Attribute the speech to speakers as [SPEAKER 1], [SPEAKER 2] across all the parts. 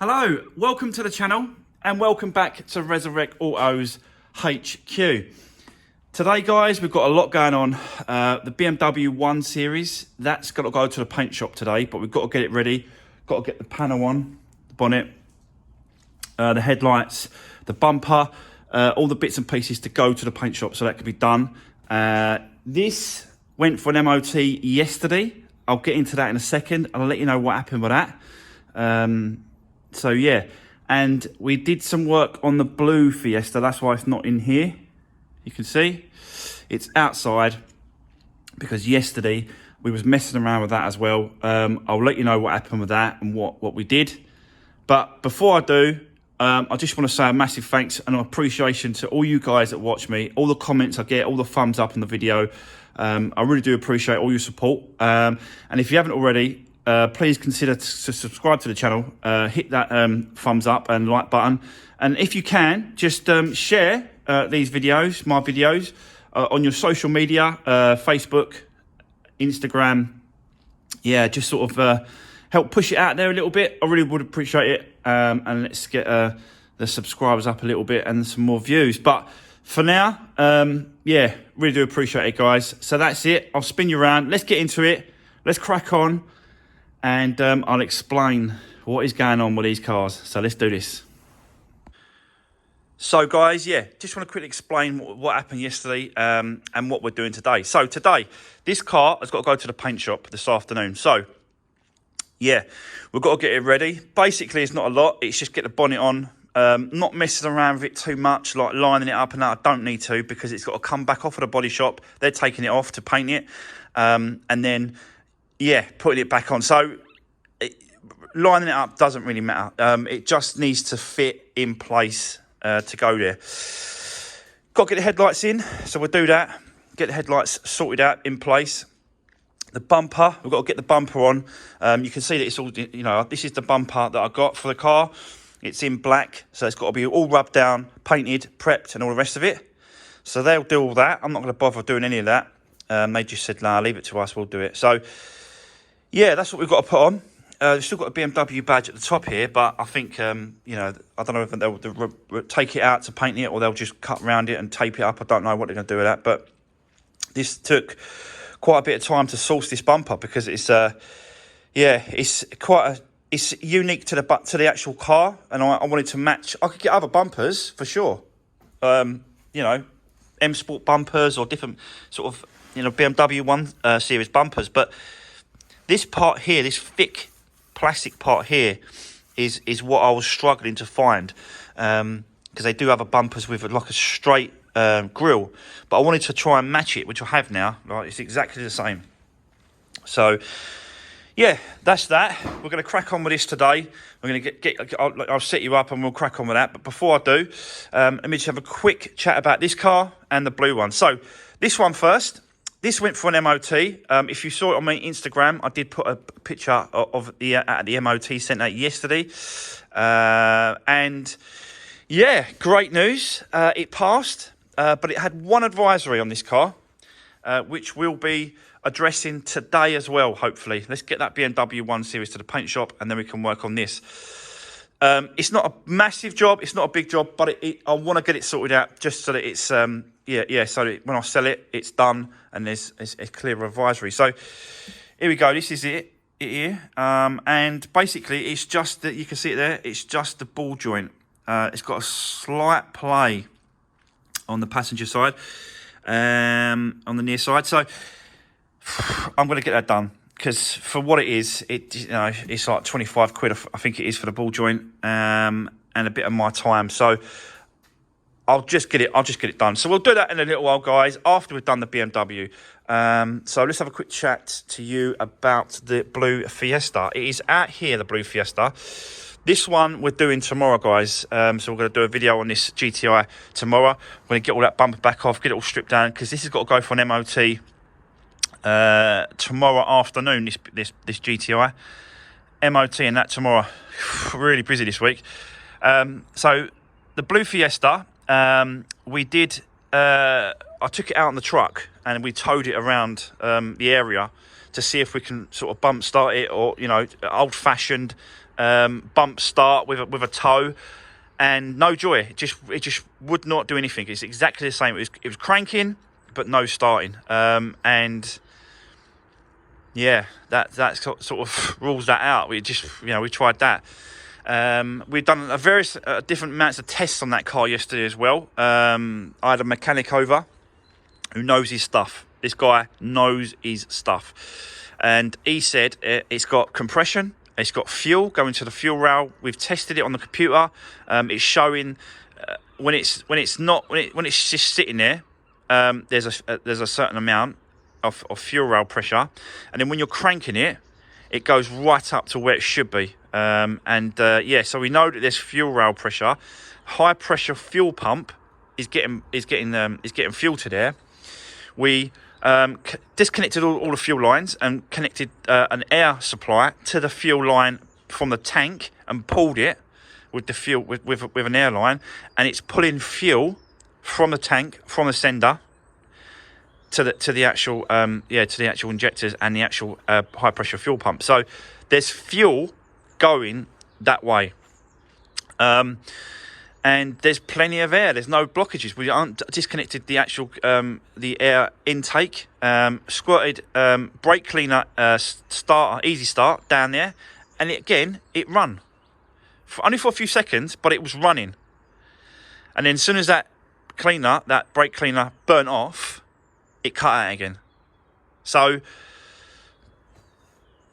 [SPEAKER 1] Hello, welcome to the channel and welcome back to Resurwreck Autos HQ. Today guys, we've got a lot going on. The BMW 1 Series, that's got to go to the paint shop today, but we've got to get it ready. Got to get the panel on, the bonnet, the headlights, the bumper, all the bits and pieces to go to the paint shop so that can be done. This went for an MOT yesterday. I'll get into that in a second. I'll let you know what happened with that. So yeah, and we did some work on the blue Fiesta. That's why it's not in here. You can see it's outside because yesterday we was messing around with that as well. I'll let you know what happened with that and what we did. But before I do, I just want to say a massive thanks and appreciation to all you guys that watch me, all the comments I get, all the thumbs up on the video. I really do appreciate all your support. And if you haven't already, please consider to subscribe to the channel, hit that thumbs up and like button. And if you can, just share these videos, my videos, on your social media, Facebook, Instagram. Yeah, just sort of help push it out there a little bit. I really would appreciate it. And let's get the subscribers up a little bit and some more views. But for now, yeah, really do appreciate it, guys. So that's it. I'll spin you around. Let's get into it. Let's crack on. And I'll explain what is going on with these cars. So let's do this. So guys, yeah, just want to quickly explain what happened yesterday and what we're doing today. So today, this car has got to go to the paint shop this afternoon. So yeah, we've got to get it ready. Basically, it's not a lot. It's just get the bonnet on. Not messing around with it too much, like lining it up and that. I don't need to because it's got to come back off of the body shop. They're taking it off to paint it. And then, yeah, putting it back on. So lining it up doesn't really matter. It just needs to fit in place to go there. Got to get the headlights in, so we'll do that. Get the headlights sorted out in place. The bumper, we've got to get the bumper on. You can see that it's all, you know, this is the bumper that I got for the car. It's in black, so it's got to be all rubbed down, painted, prepped, and all the rest of it. So they'll do all that. I'm not going to bother doing any of that. They just said, nah, leave it to us, we'll do it. So, yeah, that's what we've got to put on. We've still got a BMW badge at the top here, but I think, you know, I don't know if they'll take it out to paint it or they'll just cut around it and tape it up. I don't know what they're going to do with that, but this took quite a bit of time to source this bumper because it's, yeah, it's unique to the actual car, and I wanted to match. I could get other bumpers for sure, you know, M Sport bumpers or different sort of, you know, BMW 1 Series bumpers, but this part here, this thick plastic part here is what I was struggling to find, because they do have a bumpers with like a straight grille, but I wanted to try and match it, which I have now. Right, it's exactly the same. So yeah, that's that. We're going to crack on with this today. We're going to I'll set you up and we'll crack on with that. But before I do, let me just have a quick chat about this car and the blue one. So this one first. This went for an MOT. If you saw it on my Instagram, I did put a picture of the at the MOT centre yesterday. And yeah, great news. It passed, but it had one advisory on this car, which we'll be addressing today as well, hopefully. Let's get that BMW 1 Series to the paint shop and then we can work on this. It's not a massive job. It's not a big job, but I want to get it sorted out just so that it's, so that when I sell it, it's done and there's a clear advisory. So here we go. This is it here. And basically, it's just that you can see it there. It's just the ball joint. It's got a slight play on the passenger side, on the near side. So I'm going to get that done because for what it is, you know, it's like 25 quid, I think it is, for the ball joint, and a bit of my time. So I'll just get it done. So we'll do that in a little while, guys, after we've done the BMW. So let's have a quick chat to you about the blue Fiesta. It is out here, the blue Fiesta. This one we're doing tomorrow, guys. So we're going to do a video on this GTI tomorrow. We're going to get all that bumper back off, get it all stripped down, because this has got to go for an MOT tomorrow afternoon, this GTI. MOT and that tomorrow. Really busy this week. So the blue Fiesta, we did, I took it out on the truck and we towed it around the area to see if we can sort of bump start it, or, you know, old-fashioned bump start with a toe, and no joy. It just would not do anything. It's exactly the same. It was cranking, but no starting. And yeah, that sort of rules that out. We tried that. We've done a various different amounts of tests on that car yesterday as well. I had a mechanic over who knows his stuff. This guy knows his stuff, and he said it's got compression, it's got fuel going to the fuel rail. We've tested it on the computer. It's showing when it's just sitting there. There's a certain amount of fuel rail pressure, and then when you're cranking it, it goes right up to where it should be. So we know that there's fuel rail pressure. High pressure fuel pump is getting fuel to there. We disconnected all the fuel lines and connected an air supply to the fuel line from the tank and pulled it with the fuel with an air line, and it's pulling fuel from the tank, from the sender to the actual injectors and the actual high pressure fuel pump. So there's fuel going that way. And there's plenty of air. There's no blockages. We aren't disconnected the actual the air intake. Squirted brake cleaner starter, easy start down there, and it run only for a few seconds, but it was running. And then as soon as that brake cleaner burnt off, it cut out again. So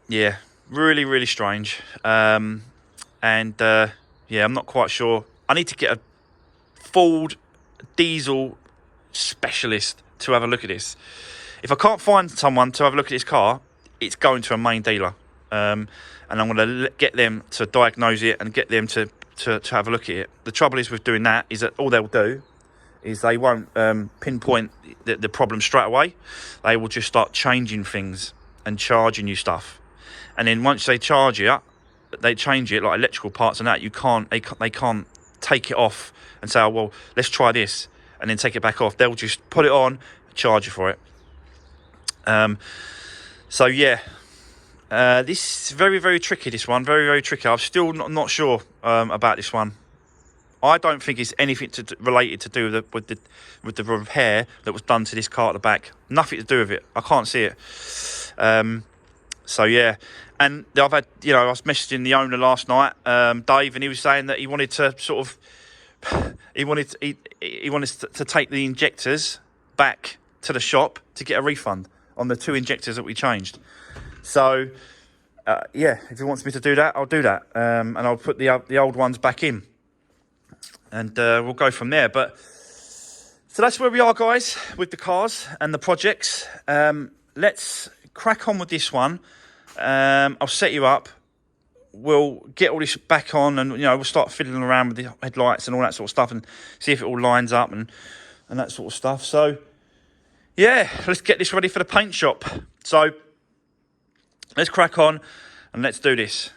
[SPEAKER 1] yeah, really, really strange. I'm not quite sure. I need to get a Ford diesel specialist to have a look at this. If I can't find someone to have a look at this car, it's going to a main dealer. And I'm going to get them to diagnose it and get them to have a look at it. The trouble is with doing that is that all they'll do is they won't pinpoint the problem straight away. They will just start changing things and charging you stuff. And then once they change it, like electrical parts and that, they can't take it off and say, oh, well, let's try this, and then take it back off. They'll just put it on, charge you for it. This is very, very tricky, this one. Very, very tricky. I'm still not sure about this one. I don't think it's anything related to do with the repair that was done to this car at the back. Nothing to do with it. I can't see it. And I've had, I was messaging the owner last night, Dave, and he was saying that he wanted to to take the injectors back to the shop to get a refund on the 2 injectors that we changed. So, if he wants me to do that, I'll do that, and I'll put the old ones back in, and we'll go from there. But so that's where we are, guys, with the cars and the projects. Let's crack on with this one. I'll set you up. We'll get all this back on, and we'll start fiddling around with the headlights and all that sort of stuff, and see if it all lines up and that sort of stuff. So yeah, let's get this ready for the paint shop. So let's crack on and let's do this.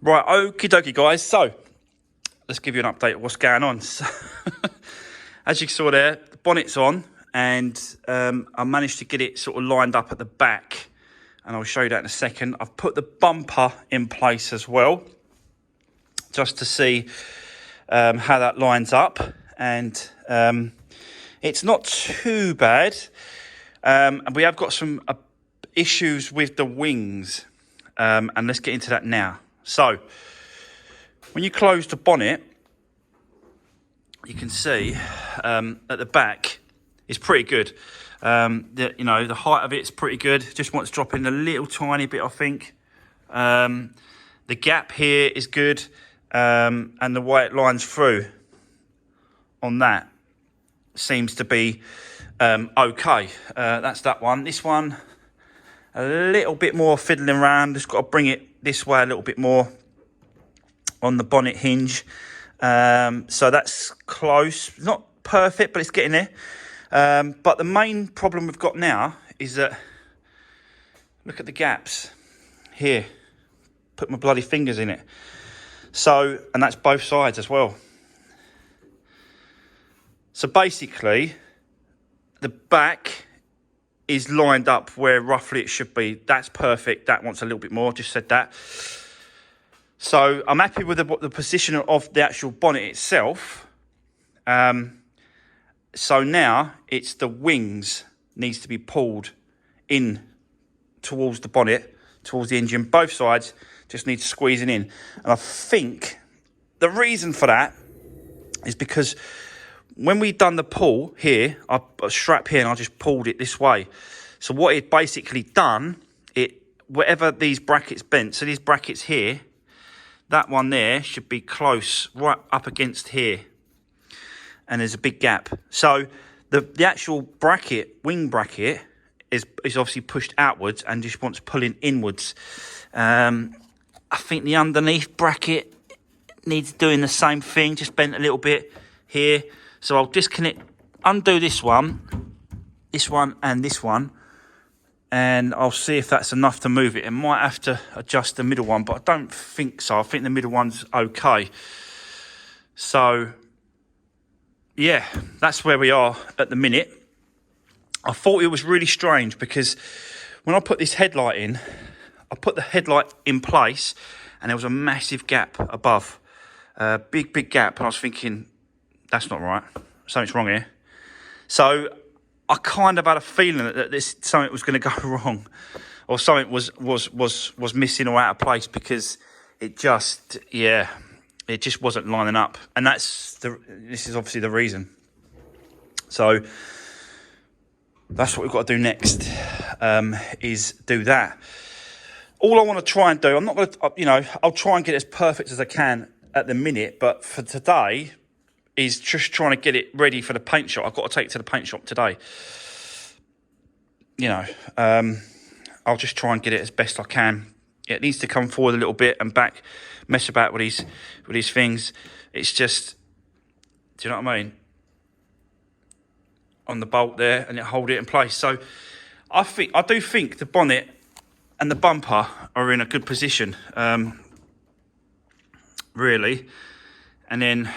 [SPEAKER 1] Right, okie dokie, guys. So, let's give you an update of what's going on. So, as you saw there, the bonnet's on, and I managed to get it sort of lined up at the back, and I'll show you that in a second. I've put the bumper in place as well, just to see how that lines up, and it's not too bad. And we have got some issues with the wings, and let's get into that now. So, when you close the bonnet, you can see at the back is pretty good. The height of it's pretty good. Just wants to drop in a little tiny bit, I think. The gap here is good, and the way it lines through on that seems to be okay. That's that one. This one, a little bit more fiddling around. Just got to bring it this way a little bit more on the bonnet hinge. So that's close. Not perfect, but it's getting there. But the main problem we've got now is that, look at the gaps here. Put my bloody fingers in it. So, and that's both sides as well. So basically, the back is lined up where roughly it should be. That's perfect. That wants a little bit more. Just said that. So I'm happy with the position of the actual bonnet itself. So now it's the wings needs to be pulled in towards the bonnet, towards the engine. Both sides just need squeezing in. And I think the reason for that is because when we done the pull here, I strap here and I just pulled it this way. So what it basically done, whatever these brackets bent, so these brackets here, that one there should be close, right up against here. And there's a big gap. So the actual bracket, wing bracket, is obviously pushed outwards and just wants pulling inwards. I think the underneath bracket needs doing the same thing, just bent a little bit here. So I'll disconnect, undo this one, and this one, and I'll see if that's enough to move it. It might have to adjust the middle one, but I don't think so. I think the middle one's okay. So, yeah, that's where we are at the minute. I thought it was really strange because when I put this headlight in, I put the headlight in place and there was a massive gap above. Big gap, and I was thinking, that's not right. Something's wrong here. So I kind of had a feeling that something was going to go wrong, or something was missing or out of place, because it just wasn't lining up, and this is obviously the reason. So that's what we've got to do next, is do that. All I want to try and do, I'm not going to, I'll try and get it as perfect as I can at the minute, but for today is just trying to get it ready for the paint shop. I've got to take it to the paint shop today. I'll just try and get it as best I can. It needs to come forward a little bit and back, mess about with these things. It's just, do you know what I mean? On the bolt there, and it hold it in place. So I do think the bonnet and the bumper are in a good position, really. And then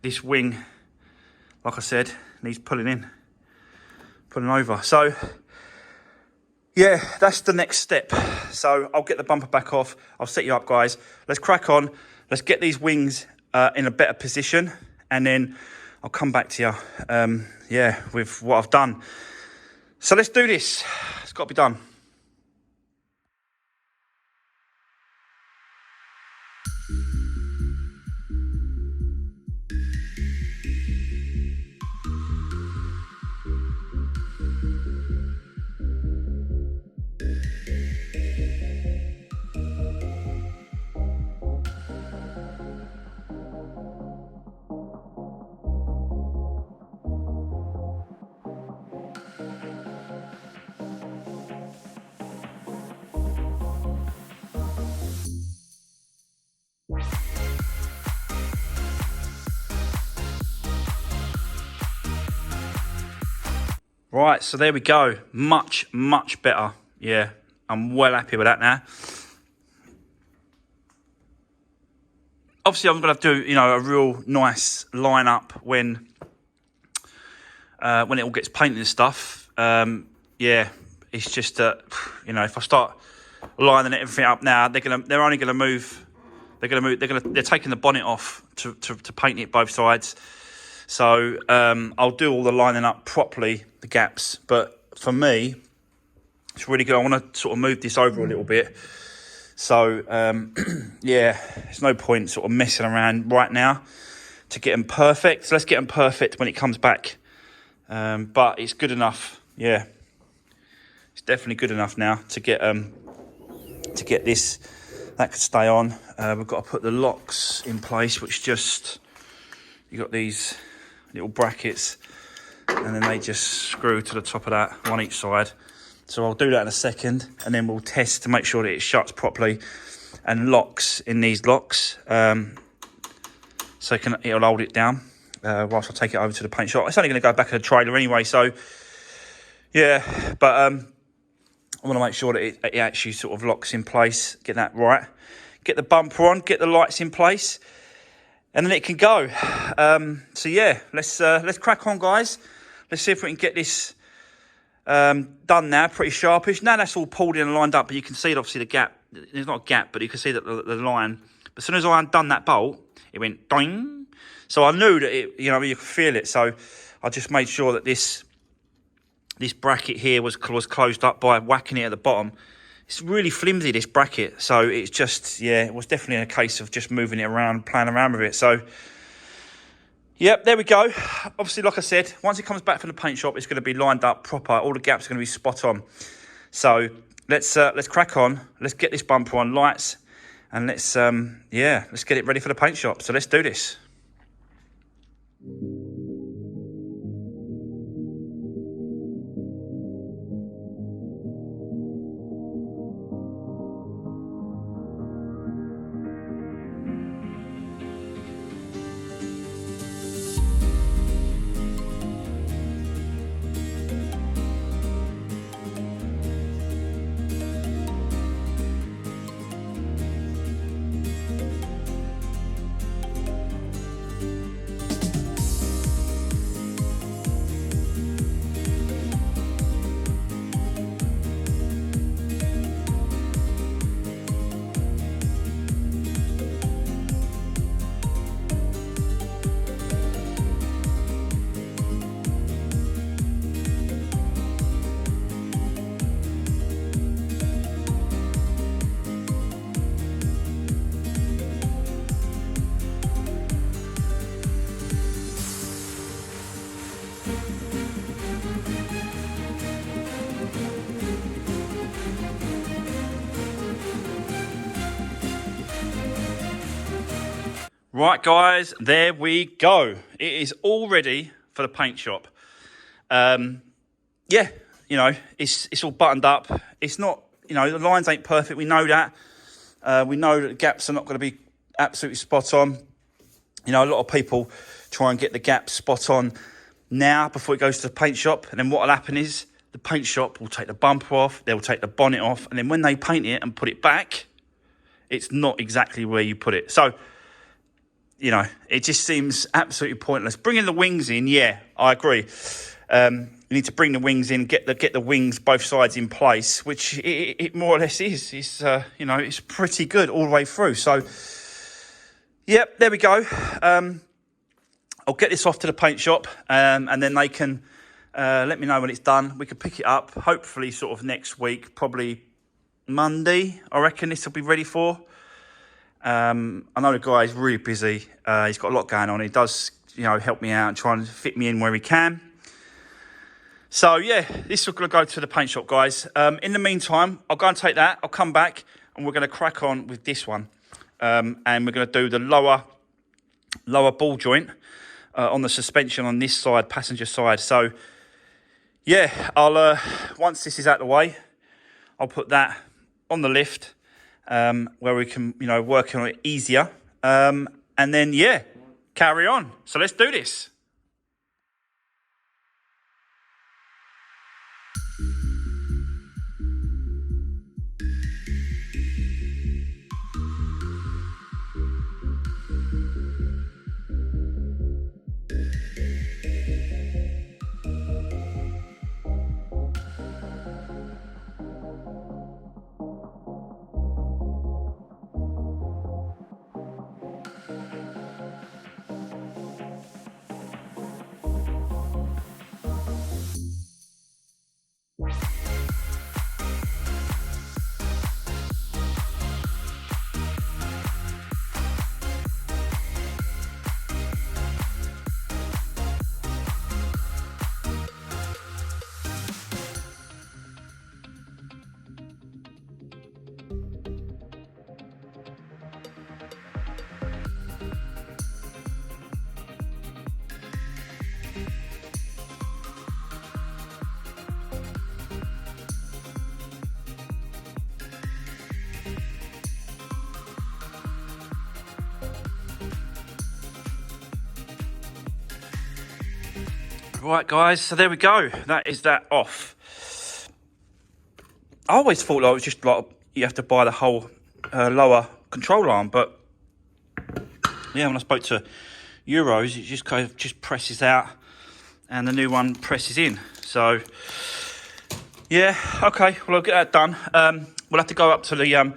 [SPEAKER 1] this wing, like I said, needs pulling over. So yeah, that's the next step. So I'll get the bumper back off. I'll set you up, guys. Let's crack on. Let's get these wings in a better position, and then I'll come back to you, with what I've done. So let's do this. It's got to be done. Right, so there we go. Much better. Yeah, I'm well happy with that now. obviously I'm going to do, you know, a real nice line up when it all gets painted and stuff. Yeah, it's just that, you know, if I start lining everything up now, they're taking the bonnet off to paint it both sides. So I'll do all the lining up properly, the gaps. But for me, it's really good. I want to sort of move this over a little bit. So yeah, there's no point sort of messing around right now to get them perfect. So let's get them perfect when it comes back. But it's good enough. Yeah, it's definitely good enough now to get this. That could stay on. We've got to put the locks in place, which just, you got these little brackets, and then they just screw to the top of that, one each side. So I'll do that in a second, and then we'll test to make sure that it shuts properly and locks in these locks, so it'll hold it down whilst I take it over to the paint shop. It's only going to go back in the trailer anyway, so yeah, but I want to make sure that it actually sort of locks in place, get that right, get the bumper on, get the lights in place, and then it can go. So yeah, let's crack on, guys. Let's see if we can get this done now, pretty sharpish. Now that's all pulled in and lined up, but you can see obviously the gap. There's not a gap, but you can see that the line. But as soon as I undone that bolt, it went doing. So I knew that it, you know, you could feel it. So I just made sure that this bracket here was closed up by whacking it at the bottom. It's really flimsy, this bracket. So it's just, yeah, it was definitely a case of just moving it around, playing around with it. So, yep, there we go. Obviously, like I said, once it comes back from the paint shop, it's going to be lined up proper. All the gaps are going to be spot on. So let's crack on. Let's get this bumper on, lights, and let's get it ready for the paint shop. So let's do this. Right, guys, there we go. It is all ready for the paint shop. Yeah, you know, it's all buttoned up. It's not, you know, the lines ain't perfect. We know that. We know that the gaps are not going to be absolutely spot on. You know, a lot of people try and get the gaps spot on now before it goes to the paint shop. And then what will happen is the paint shop will take the bumper off, they'll take the bonnet off, and then when they paint it and put it back, it's not exactly where you put it. So, you know, it just seems absolutely pointless. Bringing the wings in, yeah, I agree. You need to bring the wings in, get the wings both sides in place, which it more or less is. It's you know, it's pretty good all the way through. So, yep, there we go. I'll get this off to the paint shop, and then they can let me know when it's done. We can pick it up, hopefully sort of next week, probably Monday, I reckon this will be ready for. I know the guy's really busy. He's got a lot going on. He does, you know, help me out and try and fit me in where he can. So, yeah, this is going to go to the paint shop, guys. In the meantime, I'll go and take that. I'll come back and we're going to crack on with this one. And we're going to do the lower ball joint on the suspension on this side, passenger side. So, yeah, I'll once this is out of the way, I'll put that on the lift. Where we can, you know, work on it easier. And then, yeah, carry on. So let's do this. Right, guys, so there we go. That is that off. I always thought like, it was just like you have to buy the whole lower control arm, but yeah, when I spoke to Euros, it just kind of just presses out and the new one presses in. So yeah, okay, well, I'll get that done. We'll have to go up to the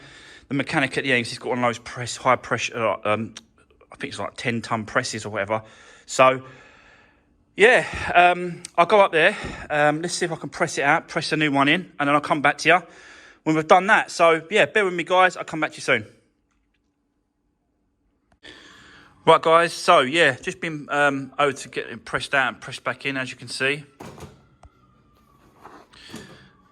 [SPEAKER 1] mechanic at the end, because he's got one of those high pressure, I think it's like 10-ton presses or whatever. So yeah, I'll go up there. Let's see if I can press it out, press a new one in, and then I'll come back to you when we've done that. So yeah, bear with me, guys. I'll come back to you soon. Right, guys. So yeah, just been over to get it pressed out and pressed back in, as you can see.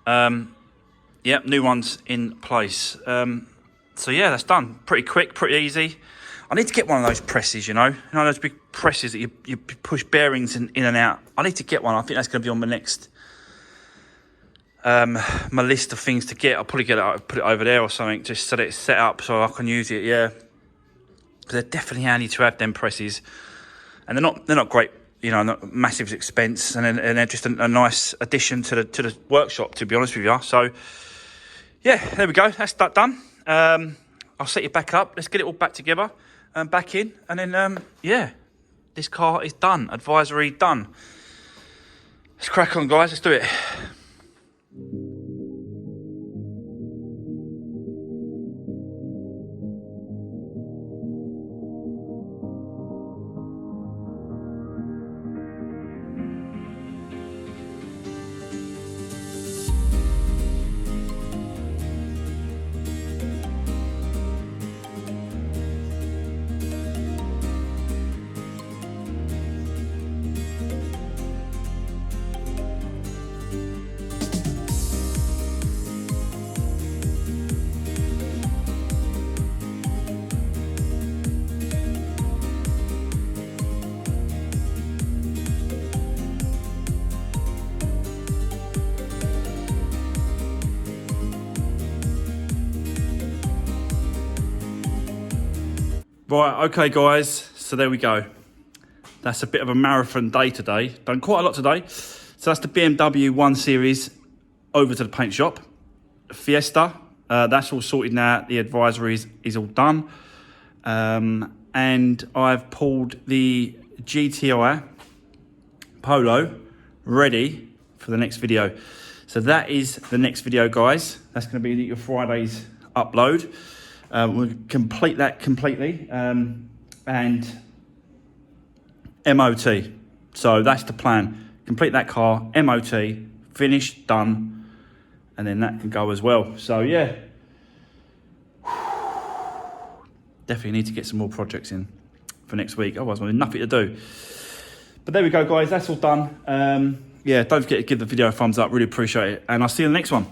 [SPEAKER 1] Yep, new one's in place. So yeah, that's done. Pretty quick, pretty easy. I need to get one of those presses, you know those big presses that you push bearings in and out. I need to get one. I think that's going to be on my next, my list of things to get. I'll probably get it, put it over there or something, just so that it's set up so I can use it. Yeah, because they're definitely handy to have them presses, and they're not great, not massive expense, and they're just a nice addition to the workshop, to be honest with you. So yeah, there we go. That's that done. I'll set you back up. Let's get it all back together. Back in, and then yeah, this car is done. Advisory done. Let's crack on, guys. Let's do it. Right, okay, guys, so there we go. That's a bit of a marathon day today. Done quite a lot today. So that's the BMW 1 Series over to the paint shop. Fiesta, that's all sorted now. The advisory is all done. And I've pulled the GTI Polo ready for the next video. So that is the next video, guys. That's going to be your Friday's upload. We'll complete that completely, and MOT. So that's the plan. Complete that car, MOT, finished, done, and then that can go as well. So yeah, definitely need to get some more projects in for next week. Otherwise, I'll have nothing to do. But there we go, guys. That's all done. Yeah, don't forget to give the video a thumbs up. Really appreciate it. And I'll see you in the next one.